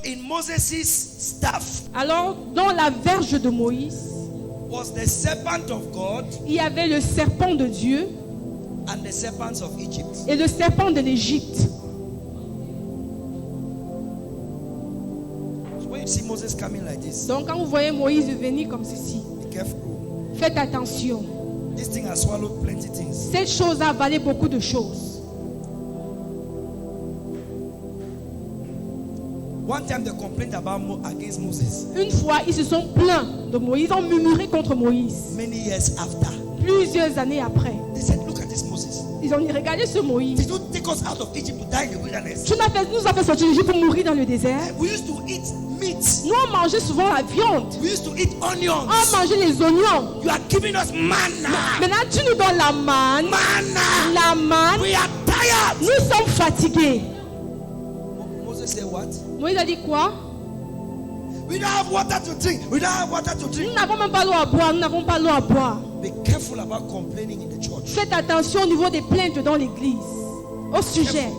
in Moses' staff Alors, dans la verge de Moïse, was the serpent of God il y avait le serpent de Dieu and the serpents of Egypt. et le serpent de l'Égypte. So when you see Moses coming like this, Donc, quand vous voyez Moïse venir comme ceci, be careful. faites attention. This thing has swallowed plenty things. Cette chose a avalé beaucoup de choses. One time they complained against Moses. Une fois, ils se sont plaints de Moïse, ils ont murmuré contre Moïse. Many years after, Plusieurs années après, they said, "Look at this Moses. ils ont dit, regardez ce Moïse. Did you take us out of Egypt to die in the wilderness? Tu nous as fait sortir d'Égypte pour mourir dans le désert. We used to eat meat. Nous, on mangeait souvent la viande. We used to eat onions. On mangeait les oignons. You are giving us manna. Maintenant, tu nous donnes la manne. Manna. La manne. We are tired." Nous sommes fatigués. Moses said, "What? Moïse a dit quoi? We don't have water to drink. We don't have water to Nous drink." n'avons même pas l'eau à boire. Nous n'avons pas l'eau à boire. Be careful about complaining in the church. Faites attention au niveau des plaintes dans l'église. Au sujet.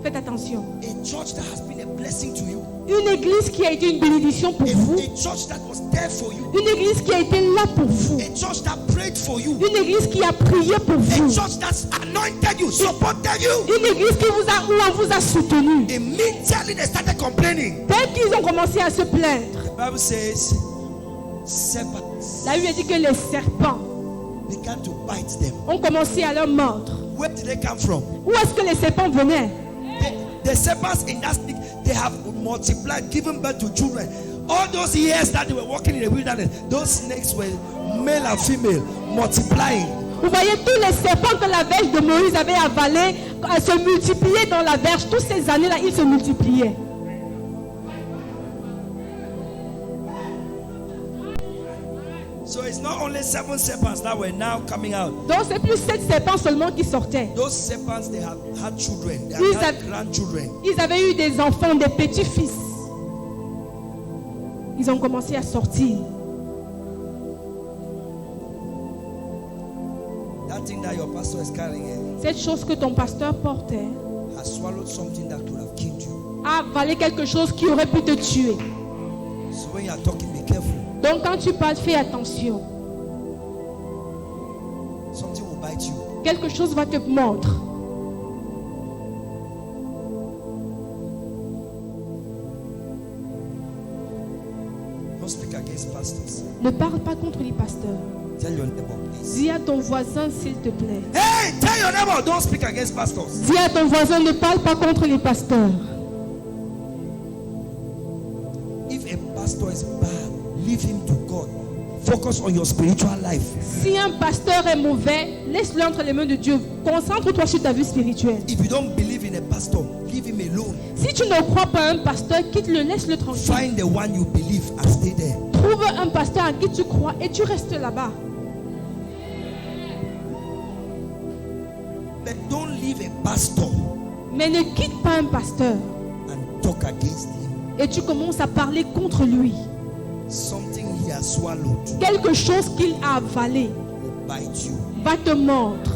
Faites attention. A church that has been a blessing to you. Une église qui a été une bénédiction pour vous. A church that was there for you. Une église qui a été là pour vous. A church that prayed for you. Une église qui a prié pour A vous. church that's anointed you, supported you. Une église qui vous a, où on vous a soutenu. Immediately they started complaining. Dès qu'ils ont commencé à se plaindre, The Bible says, serpents la Bible dit que les serpents began to bite them. ont commencé à leur mordre. Where did they come from? Où est-ce que les serpents venaient? The serpents in that stick, they have multiplied, given birth to children. All those years that they were walking in the wilderness, those snakes were male and female, multiplying. Vous voyez tous les serpents que la verge de Moïse avait avalés se multiplier dans la verge. Toutes ces années-là, ils se multipliaient. So it's not only 7 serpents that were now coming out. Donc c'est plus 7 serpents seulement qui sortaient. Those serpents, they have had children, they Ils have had avaient- grandchildren. Ils avaient eu des enfants, des petits-fils. Ils ont commencé à sortir. That thing that your pastor is carrying Cette chose que ton pasteur portait has swallowed something that could have killed you. a avalé quelque chose qui aurait pu te tuer. So when you are talking, be careful. Donc quand tu parles, fais attention. Something will bite you. Quelque chose va te mordre. Don't speak against pastors. Ne parle pas contre les pasteurs. Tell your neighbor, please. Dis à ton voisin, s'il te plaît. Hey, tell your neighbor, don't speak against pastors. Dis à ton voisin, ne parle pas contre les pasteurs. If a pastor is bad, leave him to God. Focus on your spiritual life. Si un pasteur est mauvais, laisse-le entre les mains de Dieu. Concentre-toi sur ta vie spirituelle. If you don't believe in a pastor, leave him alone. Si tu ne crois pas à un pasteur, quitte-le, laisse-le tranquille. Find the one you believe and stay there. Trouve un pasteur à qui tu crois et tu restes là-bas. But don't leave a pastor Mais ne quitte pas un pasteur and talk against him. et tu commences à parler contre lui. Something he has swallowed Quelque chose qu'il a avalé will bite you. va te mordre.